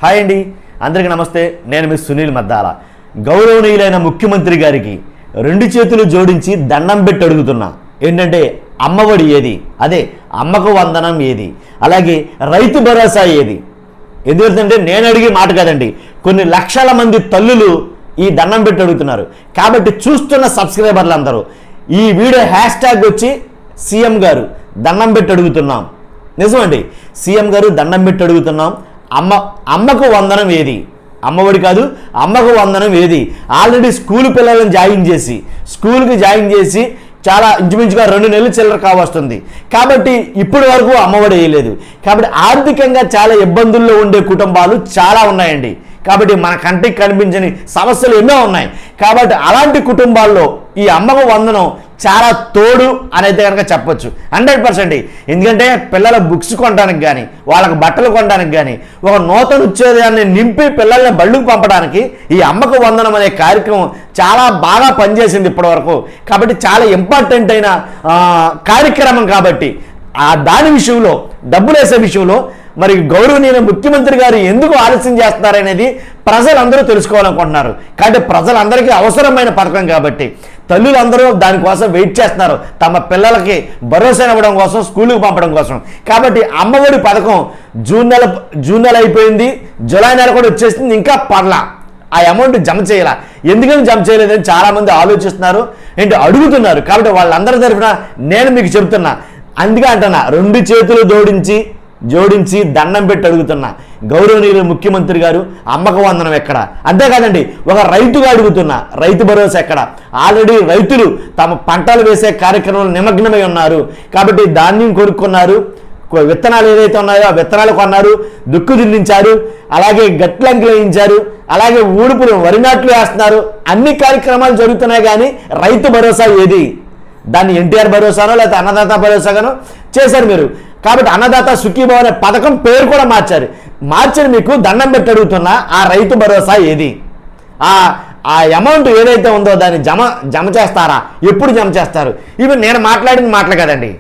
Hi అండి, అందరికీ నమస్తే. నేను మీ సునీల్ మద్దాల. గౌరవనీయులైన ముఖ్యమంత్రి గారికి రెండు చేతులు జోడించి దండం పెట్టి అడుగుతున్నా. ఏంటంటే అమ్మఒడి ఏది, అదే అమ్మకు వందనం ఏది, అలాగే రైతు భరోసా ఏది? ఎందుకంటే నేను అడిగే మాట కాదండి, కొన్ని లక్షల మంది తల్లులు ఈ దండం పెట్టి అడుగుతున్నారు. కాబట్టి చూస్తున్న సబ్స్క్రైబర్లు అందరూ ఈ వీడియో హ్యాష్ట్యాగ్ వచ్చి సీఎం గారు దండం పెట్టి అడుగుతున్నాం. నిజమండి, సీఎం గారు దండం పెట్టి అడుగుతున్నాం. అమ్మకు వందనం ఏది? అమ్మఒడి కాదు, అమ్మకు వందనం ఏది? ఆల్రెడీ స్కూల్ పిల్లలను స్కూల్కి జాయిన్ చేసి చాలా ఇంచుమించుగా 2 నెలలు చిల్లర కావస్తుంది. కాబట్టి ఇప్పటి వరకు అమ్మఒడి వేయలేదు. కాబట్టి ఆర్థికంగా చాలా ఇబ్బందుల్లో ఉండే కుటుంబాలు చాలా ఉన్నాయండి. కాబట్టి మన కంటికి కనిపించని సమస్యలు ఎన్నో ఉన్నాయి. కాబట్టి అలాంటి కుటుంబాల్లో ఈ అమ్మకు వందనం చాలా తోడు అనేది కనుక చెప్పొచ్చు 100%. ఎందుకంటే పిల్లల బుక్స్ కొనడానికి కానీ, వాళ్ళకి బట్టలు కొనడానికి కానీ, ఒక నూతన ఉత్తేజాన్ని నింపి పిల్లల్ని బళ్ళుకు పంపడానికి ఈ అమ్మకు వందనం అనే కార్యక్రమం చాలా బాగా పనిచేసింది ఇప్పటివరకు. కాబట్టి చాలా ఇంపార్టెంట్ అయిన కార్యక్రమం. కాబట్టి దాని విషయంలో, డబ్బులు వేసే విషయంలో మరి గౌరవనీయ ముఖ్యమంత్రి గారు ఎందుకు ఆలస్యం చేస్తున్నారనేది ప్రజలందరూ తెలుసుకోవాలనుకుంటున్నారు. కాబట్టి ప్రజలందరికీ అవసరమైన పథకం కాబట్టి తల్లులందరూ దానికోసం వెయిట్ చేస్తున్నారు, తమ పిల్లలకి భరోసా ఇవ్వడం కోసం, స్కూల్కి పంపడం కోసం. కాబట్టి అమ్మఒడి పథకం జూన్ నెల అయిపోయింది, జూలై నెల కూడా వచ్చేసింది, ఇంకా పర్లా ఆ అమౌంట్ జమ చేయాల. ఎందుకని జమ చేయలేదని చాలామంది ఆలోచిస్తున్నారు, అడుగుతున్నారు. కాబట్టి వాళ్ళందరి తరఫున నేను మీకు చెబుతున్నా, అందుకే అంటున్నా, రెండు చేతులు జోడించి దండం పెట్టి అడుగుతున్నా, గౌరవనీయులు ముఖ్యమంత్రి గారు అమ్మకు వందనం ఎక్కడ? అంతేకాదండి, ఒక రైతుగా అడుగుతున్నా, రైతు భరోసా ఎక్కడ? ఆల్రెడీ రైతులు తమ పంటలు వేసే కార్యక్రమంలో నిమగ్నమై ఉన్నారు. కాబట్టి ధాన్యం కొనుక్కున్నారు, విత్తనాలు ఏదైతే ఉన్నాయో ఆ విత్తనాలు కొన్నారు, దుక్కు దున్నించారు, అలాగే గట్లంకి వేయించారు, అలాగే ఊడుపులు వరి నాట్లు వేస్తున్నారు. అన్ని కార్యక్రమాలు జరుగుతున్నాయి. కానీ రైతు భరోసా ఏది? దాన్ని ఎన్టీఆర్ భరోసానో లేకపోతే అన్నదాత భరోసాగానో చేశారు మీరు. కాబట్టి అన్నదాత సుఖీభవ అనే పథకం పేరు కూడా మార్చారు. మీకు దండం పెట్టి అడుగుతున్నా, ఆ రైతు భరోసా ఏది? ఆ అమౌంట్ ఏదైతే ఉందో దాన్ని జమ చేస్తారా? ఎప్పుడు జమ చేస్తారు? ఇవి నేను మాట్లాడిన మాటలు కదండి,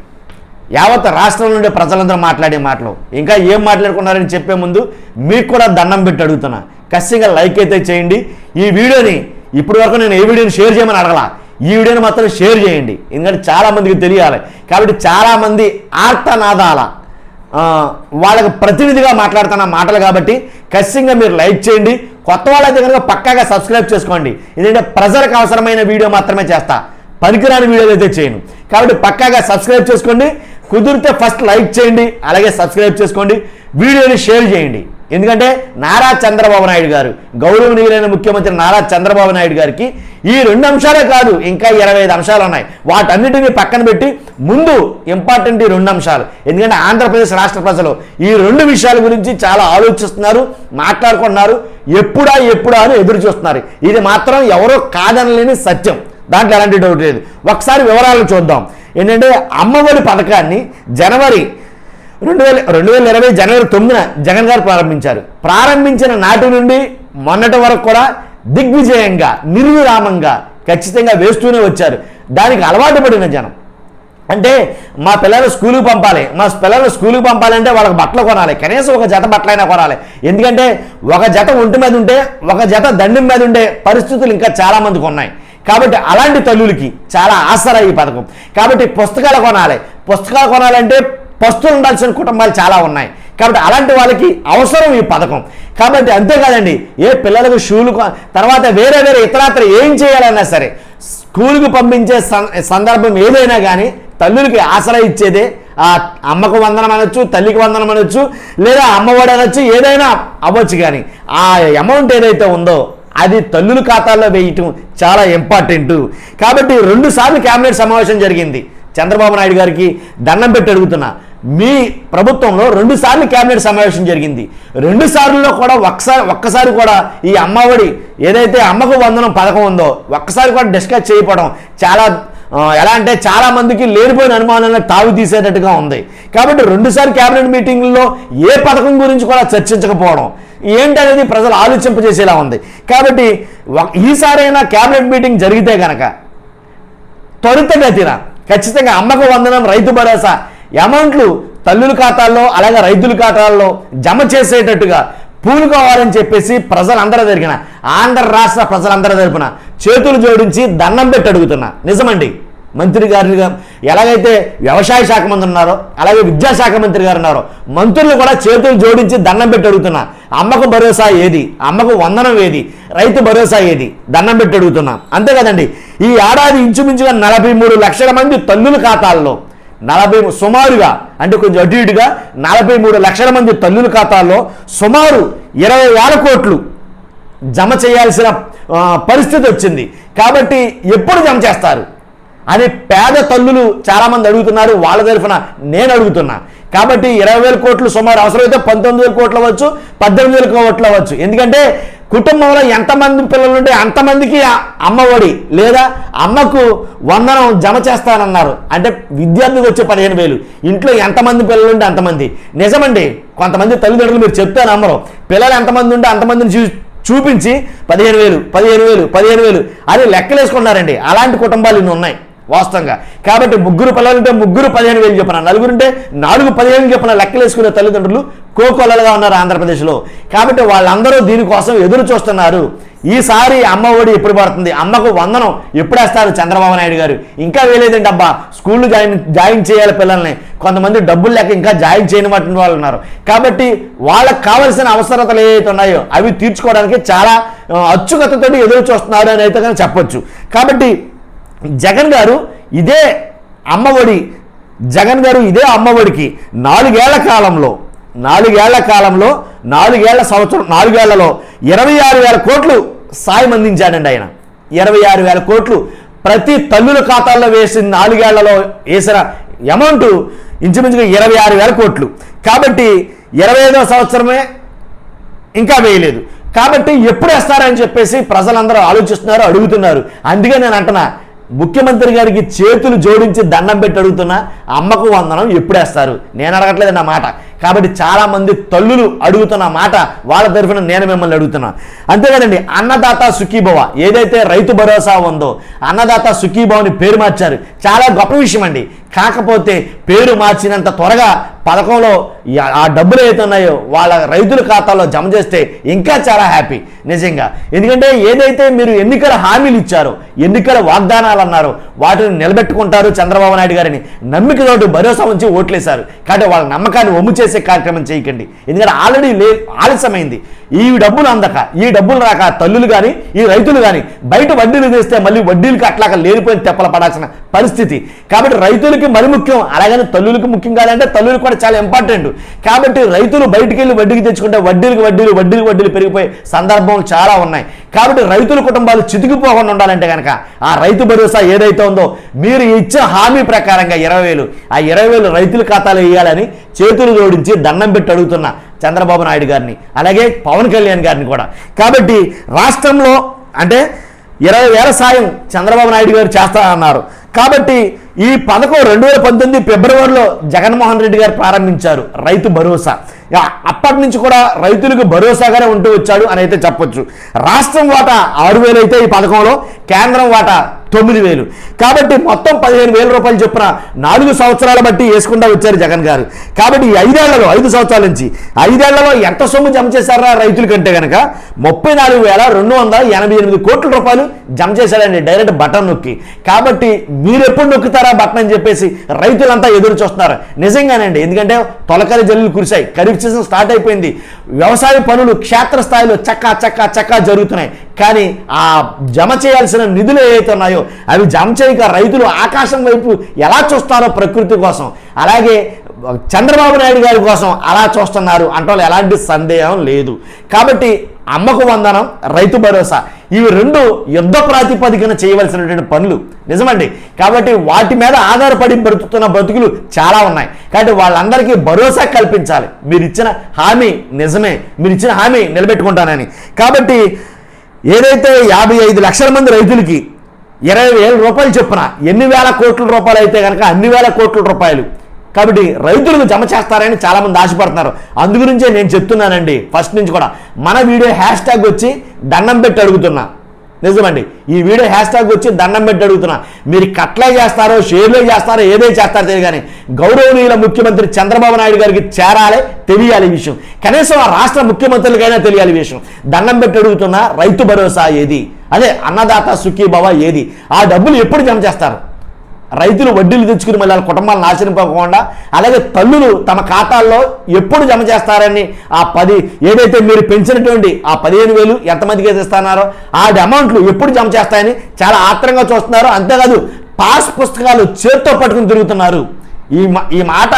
యావత్ రాష్ట్రం నుండి ప్రజలందరూ మాట్లాడే మాటలు. ఇంకా ఏం మాట్లాడుకున్నారని చెప్పే ముందు మీకు కూడా దండం పెట్టి అడుగుతున్నా, ఖచ్చితంగా లైక్ అయితే చేయండి. ఈ వీడియోని ఇప్పటి వరకు నేను ఏ వీడియోని షేర్ చేయమని అడగలా, ఈ వీడియోని మాత్రం షేర్ చేయండి. ఎందుకంటే చాలామందికి తెలియాలి. కాబట్టి చాలామంది ఆర్తనాదాల వాళ్ళకి ప్రతినిధిగా మాట్లాడుతున్న మాటలు కాబట్టి ఖచ్చితంగా మీరు లైక్ చేయండి. కొత్త వాళ్ళైతే కనుక పక్కాగా సబ్స్క్రైబ్ చేసుకోండి. ఎందుకంటే ప్రజలకు అవసరమైన వీడియో మాత్రమే చేస్తా, పనికిరాని వీడియోలు అయితే చేయను. కాబట్టి పక్కాగా సబ్స్క్రైబ్ చేసుకోండి. కుదిరితే ఫస్ట్ లైక్ చేయండి, అలాగే సబ్స్క్రైబ్ చేసుకోండి, వీడియోని షేర్ చేయండి. ఎందుకంటే నారా చంద్రబాబు నాయుడు గారు, గౌరవనీయులైన ముఖ్యమంత్రి నారా చంద్రబాబు నాయుడు గారికి ఈ 2 అంశాలే కాదు, ఇంకా 25 అంశాలు ఉన్నాయి. వాటన్నిటిని పక్కన పెట్టి ముందు ఇంపార్టెంట్ ఈ 2 అంశాలు. ఎందుకంటే ఆంధ్రప్రదేశ్ రాష్ట్ర ప్రజలు ఈ 2 విషయాల గురించి చాలా ఆలోచిస్తున్నారు, మాట్లాడుకుంటున్నారు, ఎప్పుడా అని ఎదురు చూస్తున్నారు. ఇది మాత్రం ఎవరో కాదనలేని సత్యం, దాంట్లో ఎలాంటి డౌట్ లేదు. ఒకసారి వివరాలు చూద్దాం. ఏంటంటే అమ్మఒడి పథకాన్ని 2020 జనవరి 9న జగన్ గారు ప్రారంభించిన నాటి నుండి మొన్నటి వరకు కూడా దిగ్విజయంగా, నిర్విరామంగా ఖచ్చితంగా వేస్తూనే వచ్చారు. దానికి అలవాటు పడిన జనం అంటే మా పిల్లలు స్కూల్కి పంపాలంటే వాళ్ళకి బట్టలు కొనాలి, కనీసం ఒక జత బట్టలైనా కొనాలి. ఎందుకంటే ఒక జత ఒంటి మీద ఉంటే, ఒక జత దండం మీద ఉండే పరిస్థితులు ఇంకా చాలామందికి ఉన్నాయి. కాబట్టి అలాంటి తల్లులకి చాలా ఆసరా ఈ పథకం. కాబట్టి పుస్తకాలు కొనాలంటే పస్తులు ఉండాల్సిన కుటుంబాలు చాలా ఉన్నాయి. కాబట్టి అలాంటి వాళ్ళకి అవసరం ఈ పథకం. కాబట్టి అంతేకాదండి, ఏ పిల్లలకు షూలు, తర్వాత వేరే ఇతరాత్ర ఏం చేయాలన్నా సరే స్కూల్కి పంపించే సందర్భం ఏదైనా కానీ తల్లులకి ఆసరా ఇచ్చేదే ఆ అమ్మకు వందనం అనొచ్చు, తల్లికి వందనం అనొచ్చు, లేదా అమ్మఒడి అనొచ్చు, ఏదైనా అవ్వచ్చు. కానీ ఆ అమౌంట్ ఏదైతే ఉందో అది తల్లుల ఖాతాల్లో వేయటం చాలా ఇంపార్టెంట్. కాబట్టి 2 సార్లు కేబినెట్ సమావేశం జరిగింది. చంద్రబాబు నాయుడు గారికి దండం పెట్టి అడుగుతున్నా, మీ ప్రభుత్వంలో 2 సార్లు కేబినెట్ సమావేశం జరిగింది. 2 సార్లలో కూడా ఒక్కసారి కూడా ఈ అమ్మఒడి ఏదైతే అమ్మకు వందనం పథకం ఉందో ఒక్కసారి కూడా డిస్కస్ చేయకపోవడం చాలా ఎలా అంటే చాలా మందికి లేనిపోయిన అనుమానాలను తావు తీసేటట్టుగా ఉంది. కాబట్టి 2 సార్లు కేబినెట్ మీటింగ్లో ఏ పథకం గురించి కూడా చర్చించకపోవడం ఏంటనేది ప్రజలు ఆలోచింపజేసేలా ఉంది. కాబట్టి ఈసారైనా కేబినెట్ మీటింగ్ జరిగితే కనుక త్వరితగతిన ఖచ్చితంగా అమ్మకు వందనం, రైతు భరోసా అమౌంట్లు తల్లుల ఖాతాల్లో అలాగే రైతుల ఖాతాల్లో జమ చేసేటట్టుగా పూనుకోవాలని చెప్పేసి ప్రజలందరూ తరపున, ఆంధ్ర రాష్ట్ర ప్రజలందరూ తరపున చేతులు జోడించి దండం పెట్టి అడుగుతున్నా. నిజమండి, మంత్రి గారుగా ఎలాగైతే వ్యవసాయ శాఖ మంత్రి ఉన్నారో అలాగే విద్యాశాఖ మంత్రి గారు ఉన్నారో మంత్రులు కూడా చేతులు జోడించి దండం పెట్టి అడుగుతున్నా. అమ్మకు భరోసా ఏది, అమ్మకు వందనం ఏది, రైతు భరోసా ఏది, దండం పెట్టి అడుగుతున్నా. అంతే కదండి, ఈ ఏడాది ఇంచుమించుగా 43 లక్షల మంది తల్లుల ఖాతాల్లో సుమారుగా అంటే కొంచెం అటు ఇటుగా 43 లక్షల మంది తల్లుల ఖాతాల్లో సుమారు 20,000 కోట్లు జమ చేయాల్సిన పరిస్థితి వచ్చింది. కాబట్టి ఎప్పుడు జమ చేస్తారు అని పేద తల్లులు చాలామంది అడుగుతున్నారు. వాళ్ళ తరఫున నేను అడుగుతున్నా. కాబట్టి 20,000 కోట్లు సుమారు అవసరమైతే 19,000 కోట్లు అవ్వచ్చు, 18,000 కోట్లు అవ్వచ్చు. ఎందుకంటే కుటుంబంలో ఎంతమంది పిల్లలు ఉంటే అంతమందికి అమ్మఒడి లేదా అమ్మకు వందనం జమ చేస్తానన్నారు. అంటే విద్యార్థికి వచ్చే 15,000, ఇంట్లో ఎంతమంది పిల్లలు ఉంటే అంతమంది. నిజమండి, కొంతమంది తల్లిదండ్రులు మీరు చెప్తే నమ్మరు, పిల్లలు ఎంతమంది ఉంటే అంతమందిని చూపించి 15,000 అని లెక్కలేసుకున్నారండి. అలాంటి కుటుంబాలు ఇన్ని ఉన్నాయి వాస్తవంగా. కాబట్టి 3 పిల్లలుంటే 3 15,000 చెప్పిన, 4 ఉంటే 4 15,000 చెప్పిన లెక్కలేసుకునే తల్లిదండ్రులు కోకొల్లలుగా ఉన్నారు ఆంధ్రప్రదేశ్లో. కాబట్టి వాళ్ళందరూ దీనికోసం ఎదురు చూస్తున్నారు. ఈసారి అమ్మ ఒడి ఎప్పుడు పడుతుంది, అమ్మకు వందనం ఎప్పుడు వేస్తారు చంద్రబాబు నాయుడు గారు? ఇంకా వేయలేదండి అబ్బా, స్కూళ్ళు జాయిన్ చేయాలి పిల్లల్ని. కొంతమంది డబ్బులు లేక ఇంకా జాయిన్ చేయని వాళ్ళు ఉన్నారు. కాబట్టి వాళ్ళకి కావలసిన అవసరతలు ఏవైతే ఉన్నాయో అవి తీర్చుకోవడానికి చాలా అచ్చుకత్తతో ఎదురు చూస్తున్నారు అని అయితే కానీ చెప్పొచ్చు. కాబట్టి జగన్ గారు ఇదే అమ్మఒడి ఇదే అమ్మఒడికి 4 ఏళ్ల కాలంలో 4 ఏళ్లలో 26,000 కోట్లు సాయం అందించాడండి ఆయన. 26,000 కోట్లు ప్రతి తల్లుల ఖాతాల్లో వేసిన 4 ఏళ్లలో వేసిన అమౌంట్ ఇంచుమించుగా 26,000 కోట్లు. కాబట్టి 25వ సంవత్సరమే ఇంకా వేయలేదు. కాబట్టి ఎప్పుడు వేస్తారని చెప్పేసి ప్రజలందరూ ఆలోచిస్తున్నారు, అడుగుతున్నారు. అందుకే నేను అంటున్నా, ముఖ్యమంత్రి గారికి చేతులు జోడించి దండం పెట్టి అడుగుతున్నా, అమ్మకు వందనం ఎప్పుడు వేస్తారు? నేను అడగట్లేదు నా మాట. కాబట్టి చాలామంది తల్లులు అడుగుతున్న మాట, వాళ్ళ తరఫున నేను మిమ్మల్ని అడుగుతున్నా. అంతేకాదండి, అన్నదాత సుఖీభవ ఏదైతే రైతు భరోసా ఉందో, అన్నదాత సుఖీభవని పేరు మార్చారు. చాలా గొప్ప విషయం అండి. కాకపోతే పేరు మార్చినంత త్వరగా పథకంలో ఆ డబ్బులు ఏదైతే ఉన్నాయో వాళ్ళ రైతుల ఖాతాలో జమ చేస్తే ఇంకా చాలా హ్యాపీ నిజంగా. ఎందుకంటే ఏదైతే మీరు ఎన్నికల హామీలు ఇచ్చారో, ఎన్నికల వాగ్దానాలు అన్నారో వాటిని నిలబెట్టుకుంటారు చంద్రబాబు నాయుడు గారిని నమ్మికతోటి భరోసా ఉంచి ఓట్లేశారు. కాబట్టి వాళ్ళ నమ్మకాన్ని ఒమ్ము చేసే కార్యక్రమం చేయకండి. ఎందుకంటే ఆల్రెడీ ఆలస్యమైంది. ఈ డబ్బులు అందక, ఈ డబ్బులు రాక తల్లులు కానీ ఈ రైతులు కానీ బయట వడ్డీలు తెస్తే మళ్ళీ వడ్డీలకి అట్లాగా లేనిపోయిన తెప్పలు పడాల్సిన పరిస్థితి. కాబట్టి రైతులకి మరి ముఖ్యం, అలాగని తల్లులకి ముఖ్యం కాదంటే తల్లులు కూడా చాలా ఇంపార్టెంట్. కాబట్టి రైతులు బయటికి వెళ్ళి వడ్డీకి తెచ్చుకుంటే వడ్డీలు పెరిగిపోయే సందర్భాలు చాలా ఉన్నాయి. కాబట్టి రైతుల కుటుంబాలు చితికిపోకుండా ఉండాలంటే కనుక ఆ రైతు భరోసా ఏదైతే ఉందో మీరు ఇచ్చిన హామీ ప్రకారంగా 20,000 ఆ 20,000 రైతుల ఖాతాలో వేయాలని చేతులు జోడించి దండం పెట్టి అడుగుతున్నా చంద్రబాబు నాయుడు గారిని, అలాగే పవన్ కళ్యాణ్ గారిని కూడా. కాబట్టి రాష్ట్రంలో అంటే 20,000 సాయం చంద్రబాబు నాయుడు గారు చేస్తారన్నారు. కాబట్టి ఈ పథకం 2019 ఫిబ్రవరిలో జగన్మోహన్ రెడ్డి గారు ప్రారంభించారు రైతు భరోసా. అప్పటి నుంచి కూడా రైతులకు భరోసాగానే ఉంటూ వచ్చాడు అని అయితే చెప్పొచ్చు. రాష్ట్రం వాటా 6,000 అయితే ఈ పథకంలో, కేంద్రం వాటా 9,000. కాబట్టి మొత్తం 15,000 రూపాయలు చొప్పున 4 సంవత్సరాల బట్టి వేసుకుంటూ వచ్చారు జగన్ గారు. కాబట్టి ఈ 5 సంవత్సరాల నుంచి 5 ఏళ్లలో ఎంత సొమ్ము జమ చేశారా రైతుల కంటే కనుక 34,288 కోట్ల రూపాయలు జమ చేశాడండి డైరెక్ట్ బటన్ నొక్కి. కాబట్టి మీరు ఎప్పుడు నొక్కుతారా బటన్ అని చెప్పేసి రైతులంతా ఎదురు చూస్తున్నారు నిజంగానండి. ఎందుకంటే తొలకరి జల్లులు కురిశాయి, ఖరీఫ్ సీజన్ స్టార్ట్ అయిపోయింది, వ్యవసాయ పనులు క్షేత్రస్థాయిలో చక్కా జరుగుతున్నాయి. కానీ ఆ జమ చేయాల్సిన నిధులు ఏవైతే ఉన్నాయో అవి జమ చేయక రైతులు ఆకాశం వైపు ఎలా చూస్తారో ప్రకృతి కోసం, అలాగే చంద్రబాబు నాయుడు గారి కోసం అలా చూస్తున్నారు అంటే ఎలాంటి సందేహం లేదు. కాబట్టి అమ్మకు వందనం, రైతు భరోసా ఇవి 2 యుద్ధ ప్రాతిపదికన చేయవలసినటువంటి పనులు నిజమండి. కాబట్టి వాటి మీద ఆధారపడి బ్రతుకుతున్న బ్రతుకులు చాలా ఉన్నాయి. కాబట్టి వాళ్ళందరికీ భరోసా కల్పించాలి. మీరు ఇచ్చిన హామీ నిజమే, మీరు ఇచ్చిన హామీ నిలబెట్టుకుంటానని. కాబట్టి ఏదైతే 55 లక్షల మంది రైతులకి 20,000 రూపాయలు చొప్పున ఎన్ని వేల కోట్ల రూపాయలు అయితే కనుక అన్ని వేల కోట్ల రూపాయలు కాబట్టి రైతులకు జమ చేస్తారని చాలామంది ఆశపడుతున్నారు. అందుగురించే నేను చెప్తున్నానండి ఫస్ట్ నుంచి కూడా మన వీడియో హ్యాష్ ట్యాగ్ వచ్చి దండం పెట్టి అడుగుతున్నా. నిజమండి. ఈ వీడియో హ్యాష్ ట్యాగ్ వచ్చి దండం పెట్టి అడుగుతున్నా, మీరు కట్లే చేస్తారో షేర్లే చేస్తారో ఏదో చేస్తారో తెలియదు, కానీ గౌరవనీయుల ముఖ్యమంత్రి చంద్రబాబు నాయుడు గారికి చేరాలి, తెలియాలి ఈ విషయం. కనీసం ఆ రాష్ట్ర ముఖ్యమంత్రులకైనా తెలియాలి ఈ విషయం. దండం పెట్టి అడుగుతున్నా, రైతు భరోసా ఏది, అదే అన్నదాత సుఖీభవ ఏది, ఆ డబ్బులు ఎప్పుడు జమ చేస్తారు? రైతులు వడ్డీలు తెచ్చుకుని మళ్ళీ వాళ్ళ కుటుంబాలు నాశనం పోకుండా, అలాగే తల్లులు తమ ఖాతాల్లో ఎప్పుడు జమ చేస్తారని ఆ 10 ఏదైతే మీరు పెంచినటువంటి ఆ 15,000 ఎంతమందికి ఇస్తున్నారో ఆ అమౌంట్లు ఎప్పుడు జమ చేస్తాయని చాలా ఆత్రంగా చూస్తున్నారు. అంతేకాదు పాస్ పుస్తకాలు చేత్తో పట్టుకుని తిరుగుతున్నారు. ఈ మాట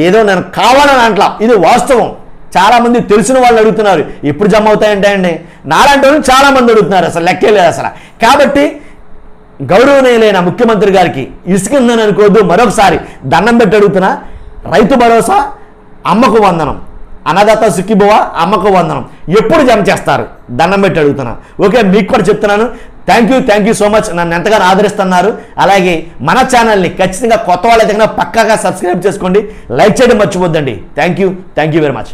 ఏదో నేను కావాలని అంట్లా, ఇది వాస్తవం. చాలామంది తెలిసిన వాళ్ళు అడుగుతున్నారు ఎప్పుడు జమ అవుతాయంటే అండి, నాలాంటి వాళ్ళు చాలామంది అడుగుతున్నారు, అసలు లెక్కే లేదు అసలు. కాబట్టి గౌరవనీయులైన ముఖ్యమంత్రి గారికి ఇసుకుందని అనుకోవద్దు, మరొకసారి దండం పెట్టి అడుగుతున్నా, రైతు భరోసా, అమ్మకు వందనం, అన్నదాత సుఖీభవ, అమ్మకు వందనం ఎప్పుడు జమ చేస్తారు? దండం పెట్టి అడుగుతున్నా. ఓకే, మీకు కూడా చెప్తున్నాను, థ్యాంక్ యూ సో మచ్. నన్ను ఎంతగానో ఆదరిస్తున్నారు. అలాగే మన ఛానల్ని ఖచ్చితంగా కొత్త వాళ్ళైతే పక్కాగా సబ్స్క్రైబ్ చేసుకోండి, లైక్ చేయడం మర్చిపోద్దండి. Thank you very much.